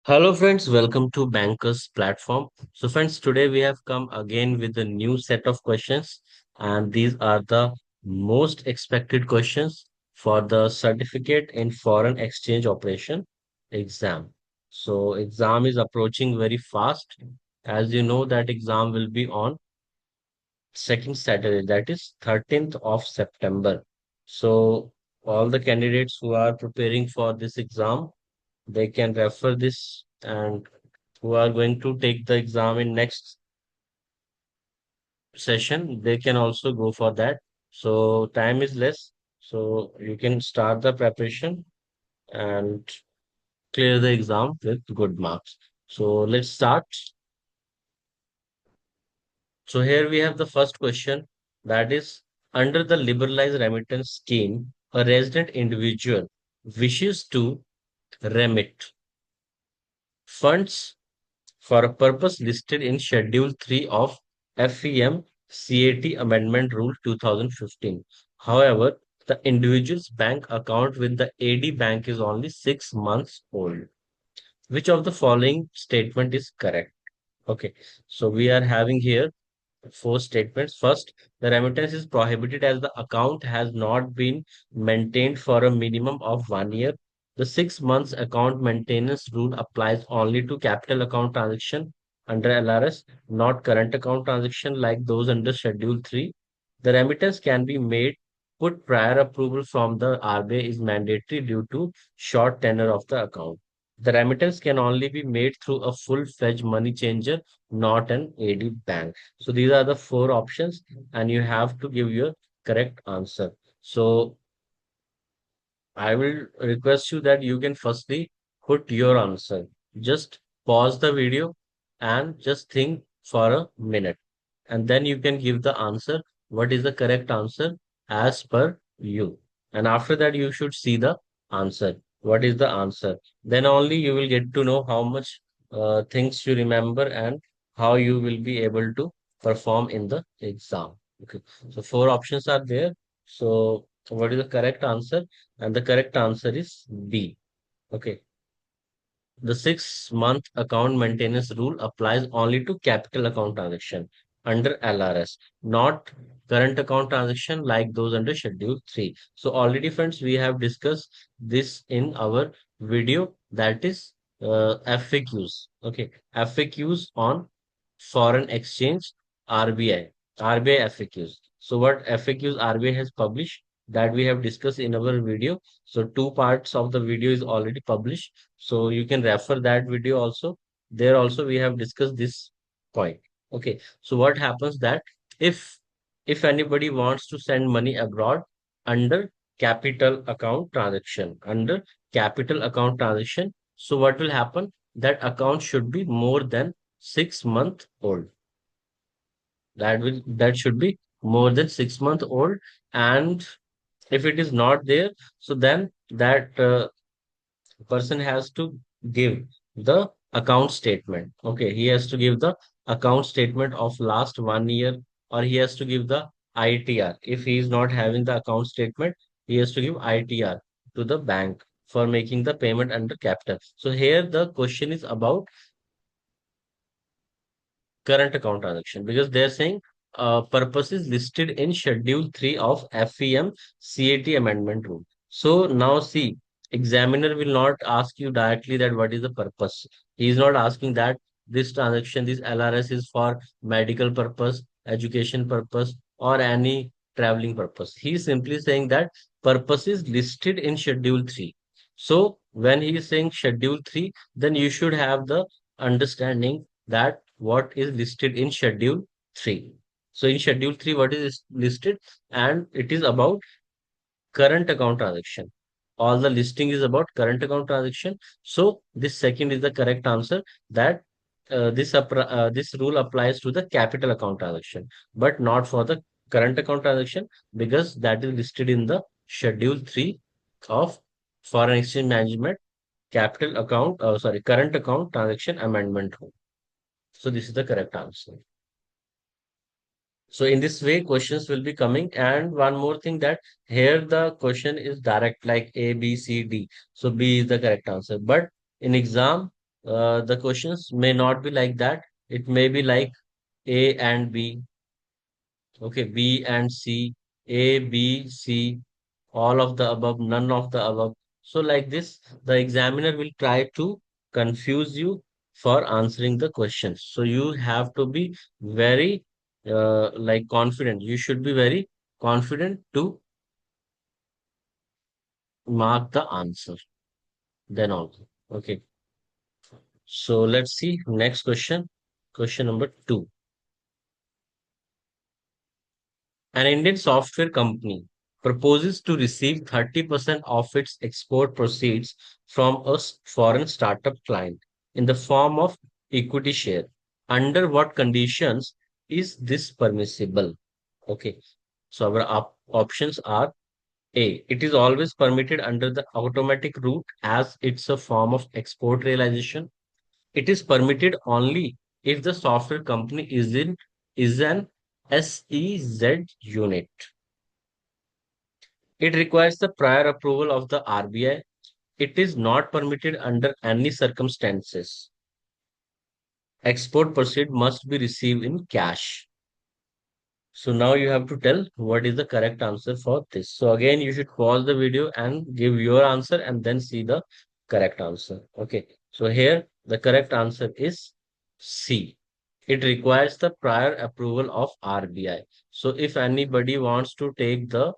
Hello friends, welcome to Bankers platform. So friends, today we have come again with a new set of questions, and these are the most expected questions for the certificate in foreign exchange operation exam. So exam is approaching very fast. As you know, that exam will be on second Saturday, that is 13th of September. So all the candidates who are preparing for this exam, they can refer this, and who are going to take the exam in next session, they can also go for that. So time is less. So you can start the preparation and clear the exam with good marks. So let's start. So here we have the first question, that is, under the liberalized remittance scheme, a resident individual wishes to remit funds for a purpose listed in Schedule 3 of FEM CAT Amendment Rule 2015. However, the individual's bank account with the AD bank is only 6 months old. Which of the following statement is correct? Okay, so we are having here four statements. First, the remittance is prohibited as the account has not been maintained for a minimum of 1 year. The 6 months account maintenance rule applies only to capital account transaction under LRS, not current account transaction like those under Schedule 3. The remittance can be made put prior approval from the RBI is mandatory due to short tenure of the account. The remittance can only be made through a full-fledged money changer, not an AD bank. So these are the four options, and you have to give your correct answer. So I will request you that you can firstly put your answer. Just pause the video and just think for a minute. And then you can give the answer. What is the correct answer as per you? And after that, you should see the answer. What is the answer? Then only you will get to know how much things you remember and how you will be able to perform in the exam. Okay. So four options are there. So what is the correct answer? And the correct answer is B. Okay. The 6 month account maintenance rule applies only to capital account transaction under LRS, not current account transaction like those under Schedule 3. So already friends, we have discussed this in our video, that is FAQs. Okay. FAQs on foreign exchange, RBI, RBI FAQs. So what FAQs RBI has published, that we have discussed in our video. So two parts of the video is already published. So you can refer that video also. There also we have discussed this point. Okay. So what happens that if if anybody wants to send money abroad under capital account transaction, under capital account transaction, so what will happen? That account should be more than 6 month old. That should be more than 6 month old. And if it is not there, so then that person has to give the account statement. Okay, he has to give the account statement of last 1 year, or he has to give the ITR. If he is not having the account statement, he has to give ITR to the bank for making the payment under capital. So here the question is about current account transaction, because they're saying purpose is listed in Schedule 3 of FEM CAT Amendment Rule. So now see, examiner will not ask you directly that what is the purpose. He is not asking that this transaction, this LRS is for medical purpose, education purpose, or any traveling purpose. He is simply saying that purpose is listed in Schedule 3. So when he is saying Schedule 3, then you should have the understanding that what is listed in Schedule 3. So in Schedule 3, what is listed? And it is about current account transaction. All the listing is about current account transaction. So this second is the correct answer, that this rule applies to the capital account transaction, but not for the current account transaction, because that is listed in the Schedule 3 of Foreign Exchange Management Capital Account, sorry, Current Account Transaction Amendment Rule. So this is the correct answer. So in this way, questions will be coming. And one more thing, that here the question is direct like A, B, C, D. So B is the correct answer. But in exam, The questions may not be like that. It may be like A and B, okay, B and C, A, B, C, all of the above, none of the above. So like this, the examiner will try to confuse you for answering the questions. So you have to be very like confident. You should be very confident to mark the answer. Then also. Okay. So let's see next question. Question number two. An Indian software company proposes to receive 30% of its export proceeds from a foreign startup client in the form of equity share. Under what conditions is this permissible? Okay. So our options are A. It is always permitted under the automatic route as it's a form of export realization. It is permitted only if the software company is an SEZ unit. It requires the prior approval of the RBI. It is not permitted under any circumstances. Export proceed must be received in cash. So now you have to tell what is the correct answer for this. So again, you should pause the video and give your answer and then see the correct answer. Okay. So here the correct answer is C. It requires the prior approval of RBI. So if anybody wants to take the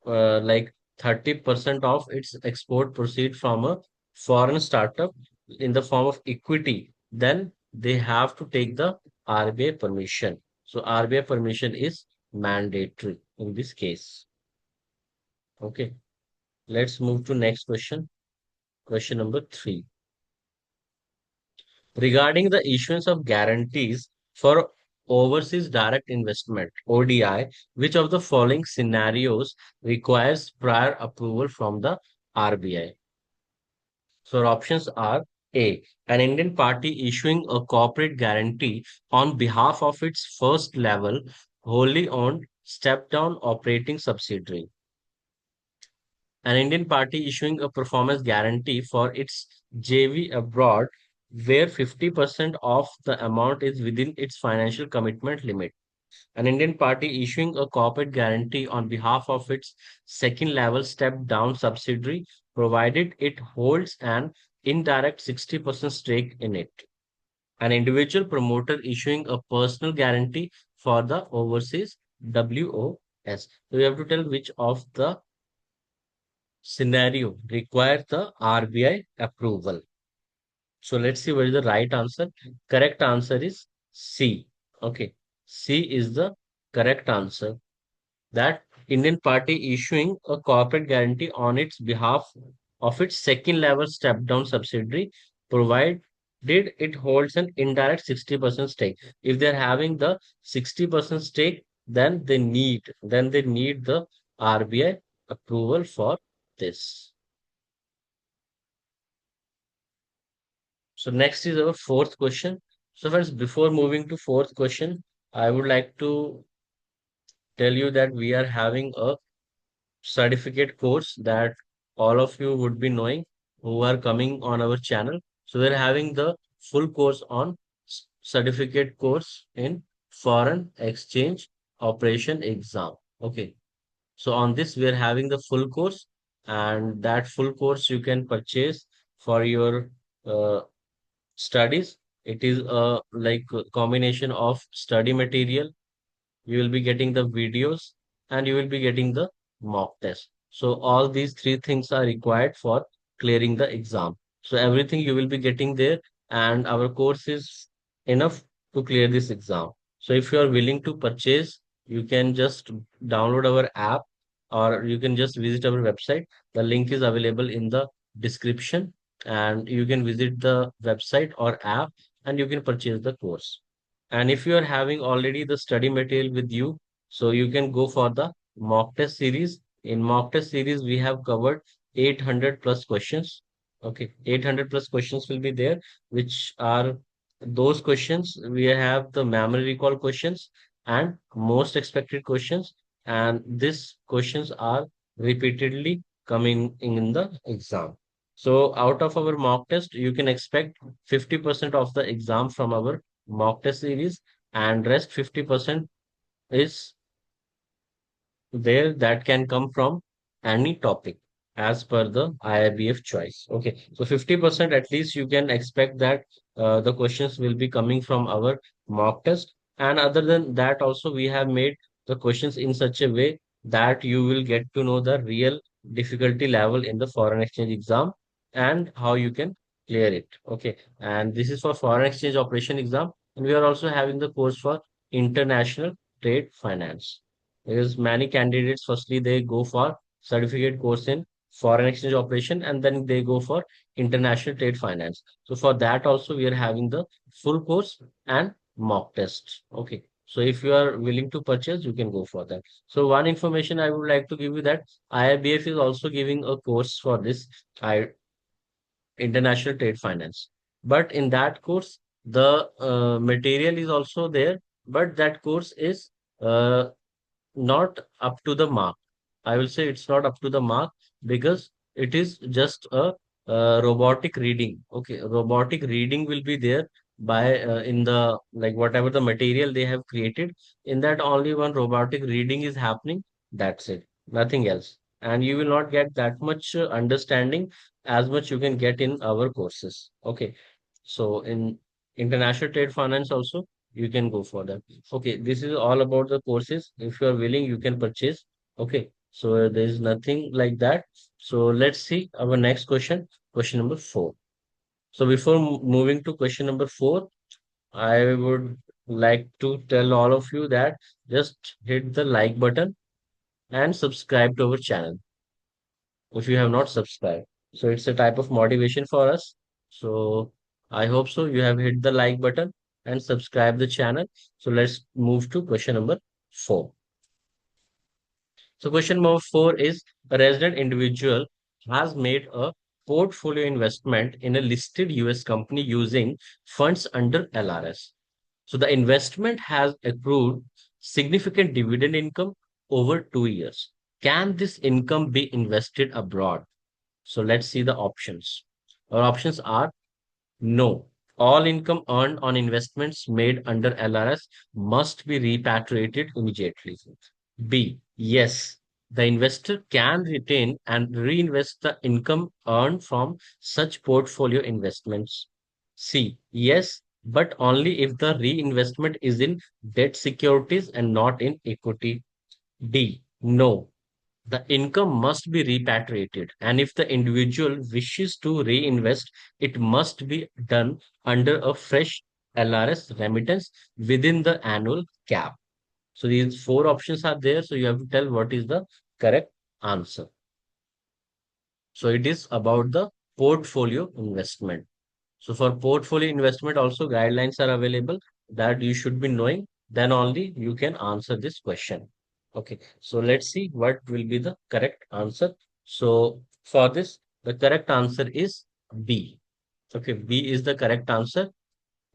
like 30% of its export proceed from a foreign startup in the form of equity, then they have to take the RBI permission. So RBI permission is mandatory in this case. Okay, let's move to next question. Question number three. Regarding the issuance of guarantees for overseas direct investment, ODI, which of the following scenarios requires prior approval from the RBI? So our options are A, an Indian party issuing a corporate guarantee on behalf of its first level wholly owned step down operating subsidiary. An Indian party issuing a performance guarantee for its JV abroad where 50% of the amount is within its financial commitment limit. An Indian party issuing a corporate guarantee on behalf of its second level step down subsidiary, provided it holds an indirect 60% stake in it. An individual promoter issuing a personal guarantee for the overseas WOS. So you have to tell which of the scenario requires the RBI approval. So let's see what is the right answer. Correct answer is C. Okay. C is the correct answer. That Indian party issuing a corporate guarantee on its behalf of its second level step down subsidiary, provided it holds an indirect 60% stake. If they're having the 60% stake, then they need the RBI approval for this. So next is our fourth question. So friends, before moving to fourth question, I would like to tell you that we are having a certificate course that all of you would be knowing who are coming on our channel. So we're having the full course on certificate course in foreign exchange operation exam. Okay. So on this, we are having the full course, and that full course you can purchase for your uh, studies. It is a like a combination of study material, you will be getting the videos, and you will be getting the mock test. So all these three things are required for clearing the exam. So everything you will be getting there, and our course is enough to clear this exam. So if you are willing to purchase, you can just download our app, or you can just visit our website. The link is available in the description, and you can visit the website or app, and you can purchase the course. And if you are having already the study material with you, so you can go for the mock test series. In mock test series, we have covered 800 plus questions. Okay, 800 plus questions will be there, which are those questions. We have the memory recall questions and most expected questions. And these questions are repeatedly coming in the exam. So out of our mock test, you can expect 50% of the exam from our mock test series, and rest 50% is there that can come from any topic as per the IIBF choice. Okay, so 50% at least you can expect that the questions will be coming from our mock test. And other than that, also we have made the questions in such a way that you will get to know the real difficulty level in the foreign exchange exam and how you can clear it. Okay, and this is for foreign exchange operation exam. And we are also having the course for international trade finance, because many candidates firstly they go for certificate course in foreign exchange operation and then they go for international trade finance. So for that also we are having the full course and mock test. Okay, so if you are willing to purchase, you can go for that. So one information I would like to give you that IIBF is also giving a course for this I international trade finance, but in that course the material is also there, but that course is uh, not up to the mark. I will say it's not up to the mark because it is just a robotic reading. Okay, robotic reading will be there by in the like whatever the material they have created. In that only one robotic reading is happening. That's it, nothing else. And you will not get that much understanding as much you can get in our courses. Okay, so in international trade finance also you can go for that. Okay, this is all about the courses. If you are willing, you can purchase. Okay, so there is nothing like that. So let's see our next question, question number 4. So before moving to question number 4, I would like to tell all of you that just hit the like button and subscribe to our channel if you have not subscribed. So it's a type of motivation for us. So I hope so. You have hit the like button and subscribe the channel. So let's move to question number 4. So question number 4 is, a resident individual has made a portfolio investment in a listed US company using funds under LRS. So the investment has accrued significant dividend income over 2 years. Can this income be invested abroad? So let's see the options. Our options are: no. All income earned on investments made under LRS must be repatriated immediately. B. Yes. The investor can retain and reinvest the income earned from such portfolio investments. C. Yes, but only if the reinvestment is in debt securities and not in equity. D. No. The income must be repatriated, and if the individual wishes to reinvest, it must be done under a fresh LRS remittance within the annual cap. So these four options are there. So you have to tell what is the correct answer. So it is about the portfolio investment. So for portfolio investment, also guidelines are available that you should be knowing. Then only you can answer this question. Okay. So let's see what will be the correct answer. So for this, the correct answer is B. Okay. B is the correct answer,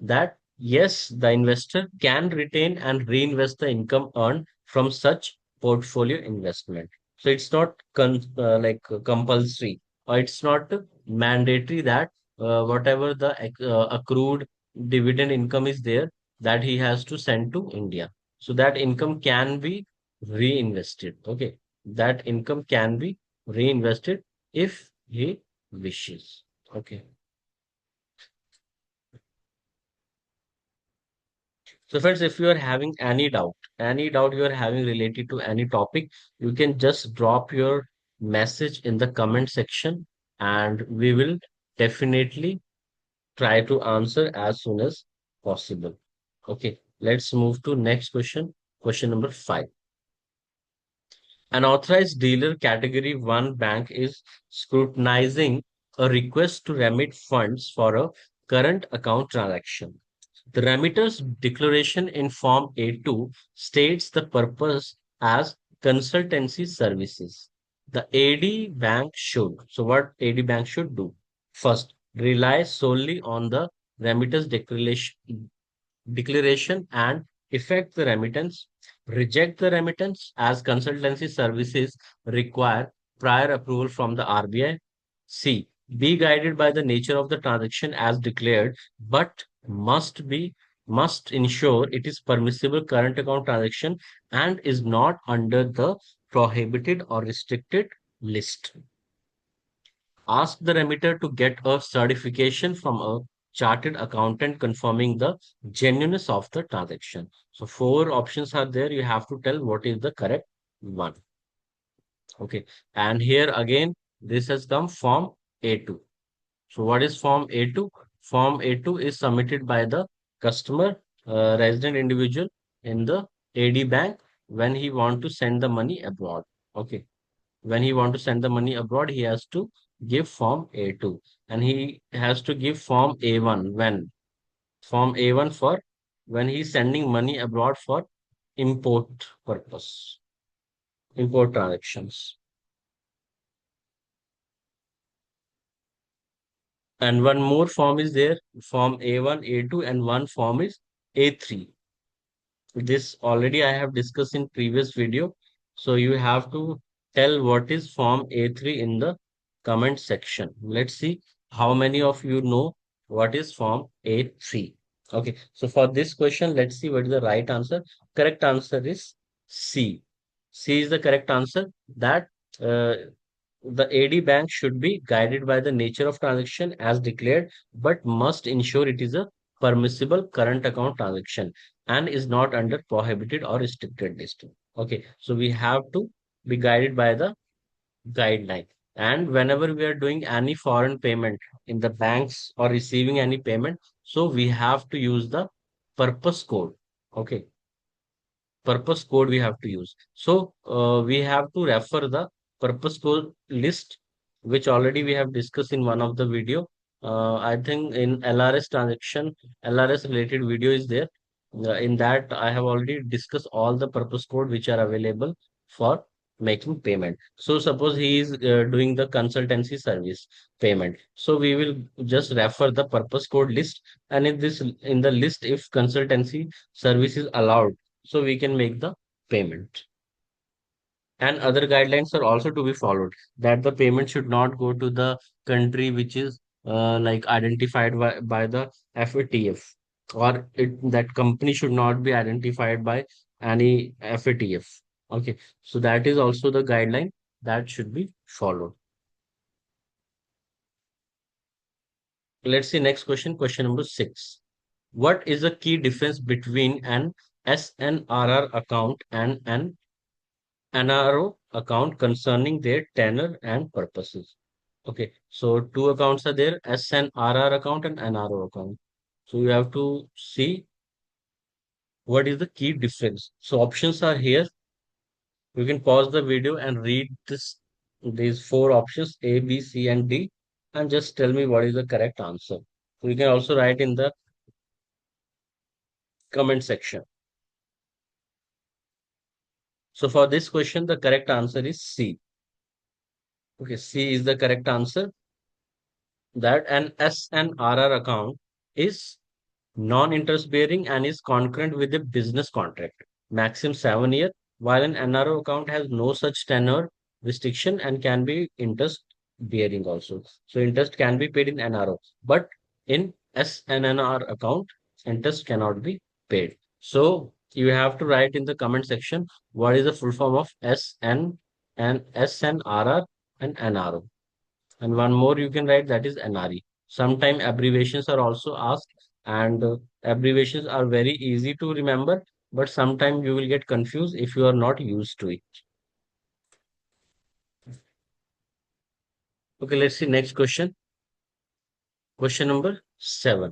that yes, the investor can retain and reinvest the income earned from such portfolio investment. So it's not compulsory, or it's not mandatory that whatever the accrued dividend income is there, that he has to send to India. So that income can be reinvested. Okay, that income can be reinvested if he wishes. Okay. So friends, if you are having any doubt you are having related to any topic, you can just drop your message in the comment section and we will definitely try to answer as soon as possible. Okay, let's move to next question. Question number 5. An authorized dealer category 1 bank is scrutinizing a request to remit funds for a current account transaction. The remitter's declaration in Form A2 states the purpose as consultancy services. The AD bank should. So, what AD bank should do? First, rely solely on the remitter's declaration and effect the remittance. Reject the remittance as consultancy services require prior approval from the RBI. C. be guided by the nature of the transaction as declared, but must ensure it is permissible current account transaction and is not under the prohibited or restricted list. Ask the remitter to get a certification from a chartered accountant confirming the genuineness of the transaction. So four options are there. You have to tell what is the correct one. Okay. And here again, this has come Form A2. So what is Form A2? Form A2 is submitted by the customer, resident individual in the AD bank when he want to send the money abroad. Okay. When he want to send the money abroad, he has to give Form A2 and he has to give Form A1 when Form A1 for when he's sending money abroad for import purpose, import transactions. And one more form is there, Form A1, A2, and one form is A3. This already I have discussed in previous video. So you have to tell what is Form A3 in the comment section. Let's see how many of you know what is Form A3. Okay, so for this question, let's see what is the right answer. Correct answer is C. C is the correct answer that uh, the AD bank should be guided by the nature of transaction as declared, but must ensure it is a permissible current account transaction and is not under prohibited or restricted list. Okay, so we have to be guided by the guideline. And whenever we are doing any foreign payment in the banks or receiving any payment, so we have to use the purpose code. Okay, purpose code we have to use. So we have to refer the purpose code list, which already we have discussed in one of the video. I think in LRS transaction, LRS related video is there. In that, I have already discussed all the purpose code which are available for making payment. So suppose he is doing the consultancy service payment. So we will just refer the purpose code list, and in the list, if consultancy service is allowed, so we can make the payment. And other guidelines are also to be followed, that the payment should not go to the country which is like identified by the FATF, or that company should not be identified by any FATF. Okay, so that is also the guideline that should be followed. Let's see next question, question number 6. What is the key difference between an SNRR account and an NRO account concerning their tenor and purposes? Okay, so two accounts are there, SNRR account and NRO account. So you have to see what is the key difference. So options are here. You can pause the video and read these four options A, B, C, and D, and just tell me what is the correct answer. So you can also write in the comment section. So for this question, the correct answer is C. Okay, C is the correct answer. That an SNRR account is non-interest bearing and is concurrent with a business contract, maximum 7 year, while an NRO account has no such tenure restriction and can be interest bearing also. So interest can be paid in NRO, but in SNNR account, interest cannot be paid. So you have to write in the comment section what is the full form of SN and SNRR and NRO. And one more you can write, that is NRE. Sometimes abbreviations are also asked, and abbreviations are very easy to remember, but sometimes you will get confused if you are not used to it. Okay, let's see next question. Question number 7.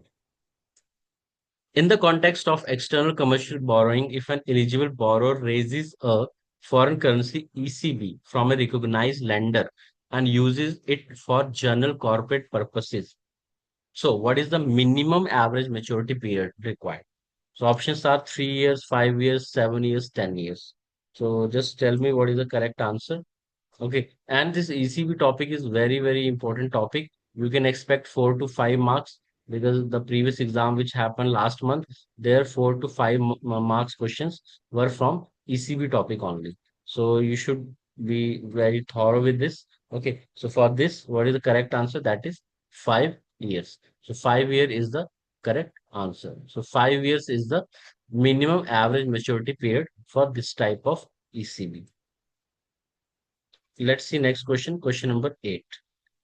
In the context of external commercial borrowing, if an eligible borrower raises a foreign currency ECB from a recognized lender and uses it for general corporate purposes, so what is the minimum average maturity period required? So options are 3 years, 5 years, 7 years, 10 years. So just tell me what is the correct answer. Okay. And this ECB topic is very, very important topic. You can expect 4 to 5 marks because the previous exam which happened last month, there 4 to 5 marks questions were from ECB topic only. So you should be very thorough with this Okay, so for this, what is the correct answer? That is 5 years. So 5 year is the correct answer. So 5 years is the minimum average maturity period for this type of ECB. Let's see next question, question number 8.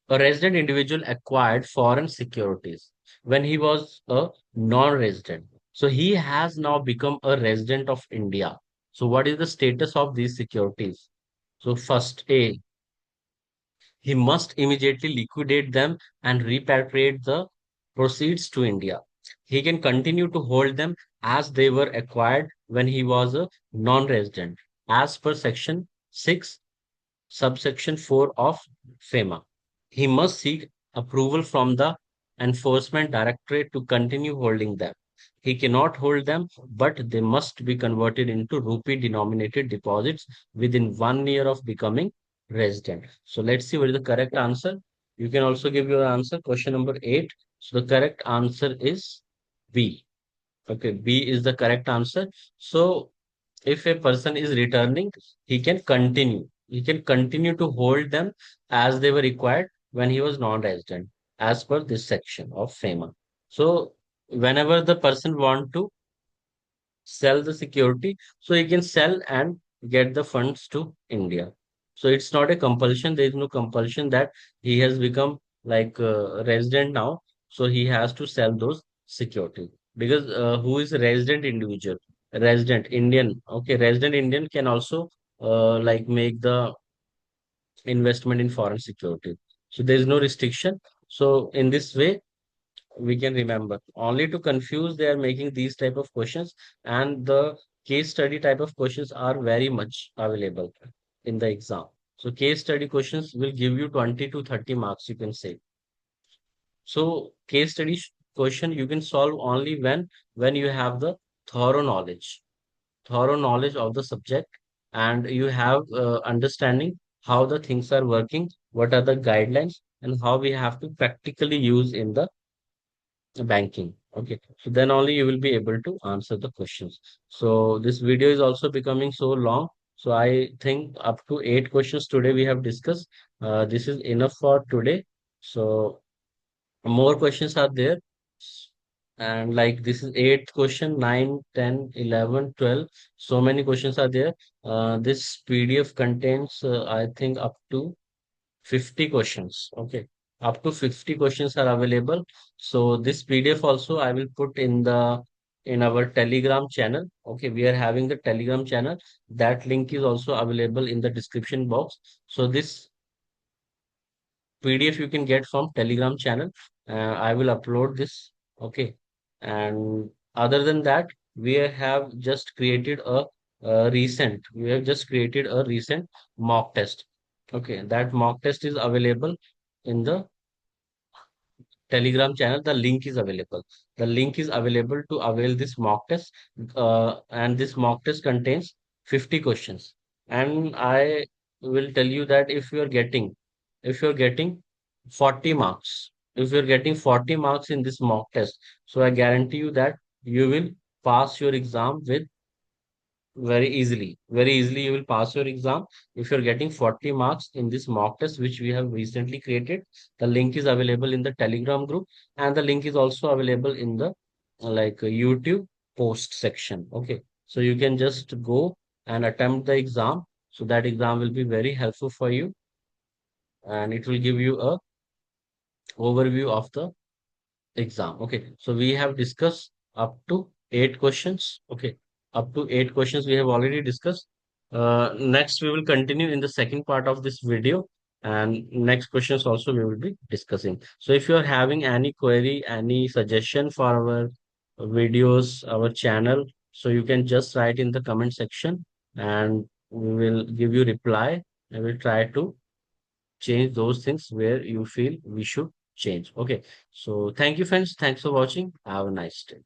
A resident individual acquired foreign securities when he was a non-resident. So he has now become a resident of India. So what is the status of these securities? So first A, he must immediately liquidate them and repatriate the proceeds to India. He can continue to hold them as they were acquired when he was a non-resident, as per section 6, subsection 4 of FEMA. He must seek approval from the Enforcement Directorate to continue holding them. He cannot hold them, but they must be converted into rupee denominated deposits within 1 year of becoming resident. So let's see what is the correct answer. You can also give your answer. Question number 8. So the correct answer is B. Okay, B is the correct answer. So if a person is returning, he can continue to hold them as they were required when he was non-resident, as per this section of FEMA. So whenever the person want to sell the security, so he can sell and get the funds to India. So it's not a compulsion. There is no compulsion that he has become like a resident now, so he has to sell those security. Because who is a resident individual? Resident Indian. Okay, resident Indian can also like make the investment in foreign security. So there is no restriction. So in this way, we can remember. Only to confuse, they are making these type of questions, and the case study type of questions are very much available in the exam. So case study questions will give you 20 to 30 marks, you can say. So case study question you can solve only when you have the thorough knowledge, thorough knowledge of the subject, and you have understanding how the things are working, what are the guidelines, and how we have to practically use in the banking. Okay, so then only you will be able to answer the questions. So this video is also becoming so long. So I think up to 8 questions today we have discussed. This is enough for today. So more questions are there. And like this is eighth question, 9, 10, 11, 12. So many questions are there. This PDF contains, I think, up to 50 questions. Okay. Up to 50 questions are available. So this PDF also I will put in our Telegram channel. Okay, we are having the Telegram channel. That link is also available in the description box. So this PDF you can get from Telegram channel. I will upload this. Okay. And other than that, we have just created a recent mock test. Okay. That mock test is available in the Telegram channel. The link is available. The link is available to avail this mock test. And this mock test contains 50 questions. And I will tell you that if you're getting 40 marks, if you're getting 40 marks in this mock test, so I guarantee you that you will pass your exam with very easily. Very easily, you will pass your exam if you're getting 40 marks in this mock test, which we have recently created. The link is available in the Telegram group, and the link is also available in the YouTube post section. Okay, so you can just go and attempt the exam. So that exam will be very helpful for you, and it will give you a overview of the exam. Okay, so we have discussed up to 8 questions. Okay, up to 8 questions we have already discussed. Next, we will continue in the second part of this video, and next questions also we will be discussing. So, if you are having any query, any suggestion for our videos, our channel, so you can just write in the comment section, and we will give you reply. I will try to change those things where you feel we should change. Okay. So thank you, friends. Thanks for watching. Have a nice day.